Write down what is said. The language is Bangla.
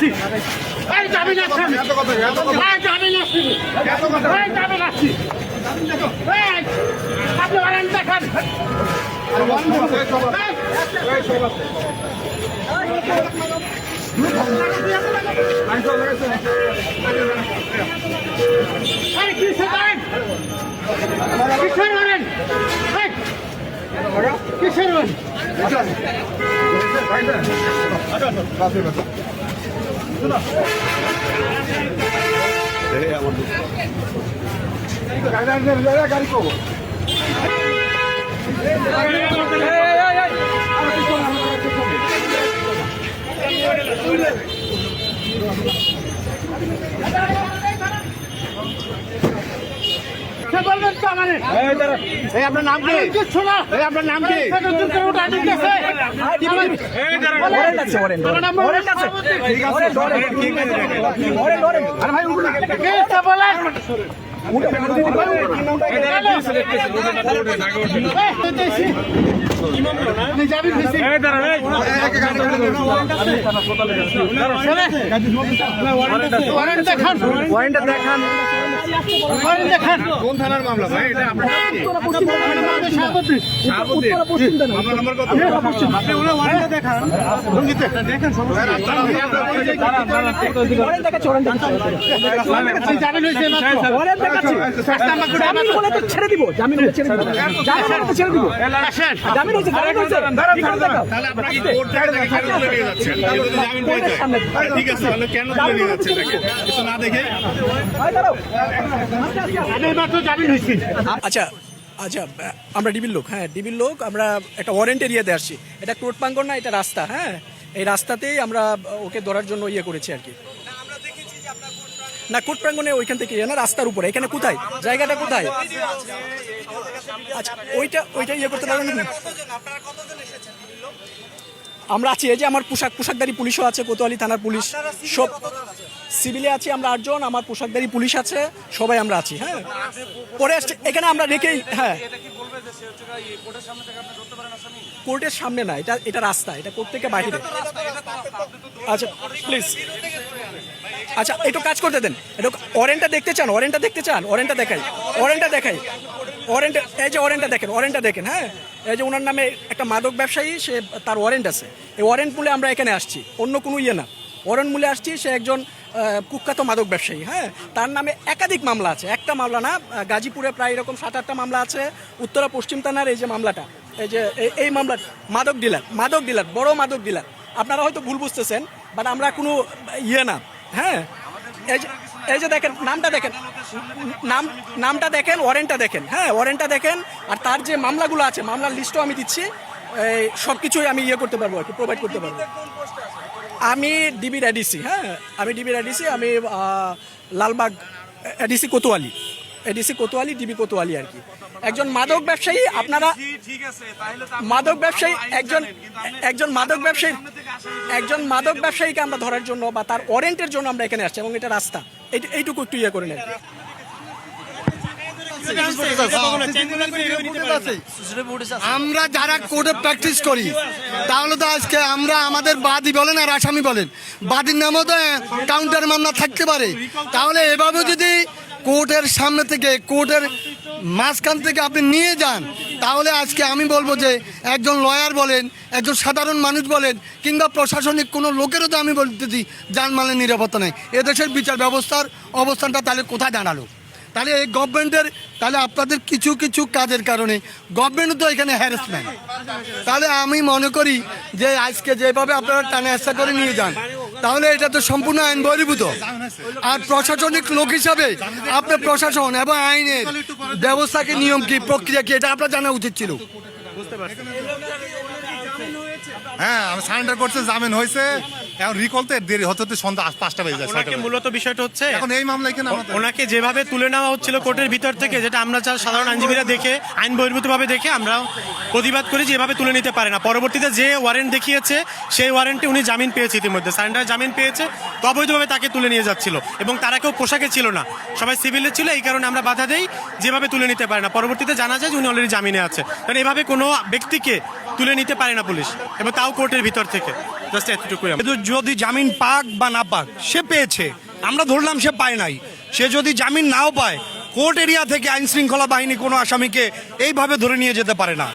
আসছি এই জামিন আসছি এই জামিন আসছি এই জামিন আসছি এই আপনি ওয়ারেন্ট দেখান এই কিসের ওয়ারেন্ট কিসের ওয়ারেন্ট কিসের ওয়ারেন্ট গাড়ি করবো বলবেন তো আমাদের আপনার নাম কি আপনার নাম কি কোন থানার মামলা ভাই এটা আপনার ছেড়ে দিব জামিন ছেড়ে দিব জামিন হয়েছে ঠিক আছে তাহলে কেন তুলে নিয়ে যাচ্ছে কিছু না দেখে আচ্ছা আচ্ছা আমরা ডিবির লোক, হ্যাঁ ডিবির লোক, আমরা একটা ওয়ারেন্ট এরিয়াতে আসছি। এটা কোর্ট প্রাঙ্গণ না, এটা রাস্তা। হ্যাঁ এই রাস্তাতেই আমরা ওকে ধরার জন্য ইয়ে করেছি আর কি। না কোর্ট প্রাঙ্গণে ওইখান থেকে না, রাস্তার উপরে। এখানে কোথায় জায়গাটা কোথায়? আচ্ছা ওইটা ইয়ে করতে পারবেন না। আমরা আছি, এই যে আমার পোশাকধারী পুলিশও আছে, কোতোয়ালি থানার পুলিশ সব সিভিলে আছি আমরা 8 জন, আমার পোশাকধারী পুলিশ আছে, সবাই আমরা আছি। হ্যাঁ পরে আসছে এখানে আমরা রেখেই, হ্যাঁ কোর্টের সামনে না, এটা রাস্তা, এটা কোর্ট থেকে বাইরে। আচ্ছা প্লিজ, আচ্ছা একটু কাজ করতে দেন। এটা ওয়ারেন্টটা দেখতে চান? ওয়ারেন্টটা দেখাই। ওয়ারেন্ট, এই যে ওয়ারেন্টটা দেখেন। হ্যাঁ এই যে ওনার নামে একটা মাদক ব্যবসায়ী, সে তার ওয়ারেন্ট আছে। এই ওয়ারেন্ট মূলে আমরা এখানে আসছি, অন্য কোনো ইয়ে না। ওয়ারেন্ট মূলে আসছি, সে একজন কুখ্যাত মাদক ব্যবসায়ী। হ্যাঁ তার নামে একাধিক মামলা আছে, একটা মামলা না, গাজীপুরে প্রায় এরকম 7-8টা মামলা আছে। উত্তরা পশ্চিম থানার এই যে মামলাটা, এই যে এই মামলা, মাদক ডিলার, বড় মাদক ডিলার। আপনারা হয়তো ভুল বুঝতেছেন, বাট আমরা কোনো ইয়ে না। হ্যাঁ এই যে দেখেন, নামটা দেখেন, ওয়ারেন্টটা দেখেন। হ্যাঁ ওয়ারেন্টটা দেখেন, আর তার যে মামলাগুলো আছে, মামলার লিস্টও আমি দিচ্ছি। সব কিছুই আমি ইয়ে করতে পারবো আর কি, প্রোভাইড করতে পারবো। আমি ডিবির এডিসি। হ্যাঁ আমি ডিবির এডিসি, আমি লালবাগ এডিসি কোতোয়ালি, ডিবি কোতোয়ালি আর কি। একজন মাদক ব্যবসায়ী, আপনারা একজন মাদক ব্যবসায়ীকে আমরা ধরার জন্য বা তার ওয়ারেন্টের জন্য আমরা এখানে আসছি, এবং এটা রাস্তা। এইটুকু একটু ইয়ে করে নেন। আমরা যারা কোর্টে প্র্যাকটিস করি, তাহলে তো আজকে আমরা আমাদের বাদী বলেন আর আসামি বলেন, বাদীর নামও তো কাউন্টার মামলা থাকতে পারে। তাহলে এভাবে যদি কোর্টের সামনে থেকে, কোর্টের মাঝখান থেকে আপনি নিয়ে যান, তাহলে আজকে আমি বলবো যে একজন লয়ার বলেন, একজন সাধারণ মানুষ বলেন, কিংবা প্রশাসনিক কোনো লোকেরও তো আমি বলতেছি জানমালের নিরাপত্তা নেই। এদেশের বিচার ব্যবস্থার অবস্থানটা তাহলে কোথায় দাঁড়ালো? তাহলে এই গভর্নমেন্টের, তাহলে আপনাদের কিছু কাজের কারণে গভর্নমেন্ট তো এখানে হ্যারাসমেন্ট। তাহলে আমি মনে করি যে আজকে যেভাবে আপনারা টানে আশা করে নিয়ে যান, তাহলে এটা তো সম্পূর্ণ আইন বহির্ভূত। আর প্রশাসনিক লোক হিসাবে আপনার প্রশাসন এবং আইনের ব্যবস্থাকে নিয়ম কি, প্রক্রিয়া কি, এটা আপনার জানা উচিত ছিল। হ্যাঁ আমি সারেন্ডার করছে, জামিন হয়েছে, এখন রিকল তো দেরি হতে সন্ধ্যা 5টা বেজে যায়। মূলত বিষয়টা হচ্ছে এখন এই মামলায় কেন ওনাকে যেভাবে তুলে নেওয়া হচ্ছিল কোর্টের ভিতর থেকে, যেটা আমরা সাধারণ আইনজীবীরা দেখে, আইন বহির্ভূতভাবে দেখে আমরা প্রতিবাদ করি যে এভাবে তুলে নিতে পারে না। পরবর্তীতে যে ওয়ারেন্ট দেখিয়েছে, সেই ওয়ারেন্টে উনি জামিন পেয়েছে, ইতিমধ্যে সারেন্ডার জামিন পেয়েছে, তো অবৈধভাবে তাকে তুলে নিয়ে যাচ্ছিল, এবং তারা কেউ পোশাকে ছিল না, সবাই সিভিলে ছিল। এই কারণে আমরা বাধা দেই, যেভাবে তুলে নিতে পারে না। পরবর্তীতে জানা যায় যে উনি অলরেডি জামিনে আছে। কারণ এভাবে কোনো ব্যক্তিকে তুলে নিতে পারে না পুলিশ, এবং তাও কোর্টের ভিতর থেকে। জাস্ট এতটুকুই। কিন্তু যদি জামিন পাক বা না পাক, সে পেয়েছে, আমরা ধরলাম সে পায় নাই। সে যদি জামিন নাও পায়, কোর্ট এরিয়া থেকে আইন শৃঙ্খলা বাহিনী কোনো আসামিকে এইভাবে ধরে নিয়ে যেতে পারে না।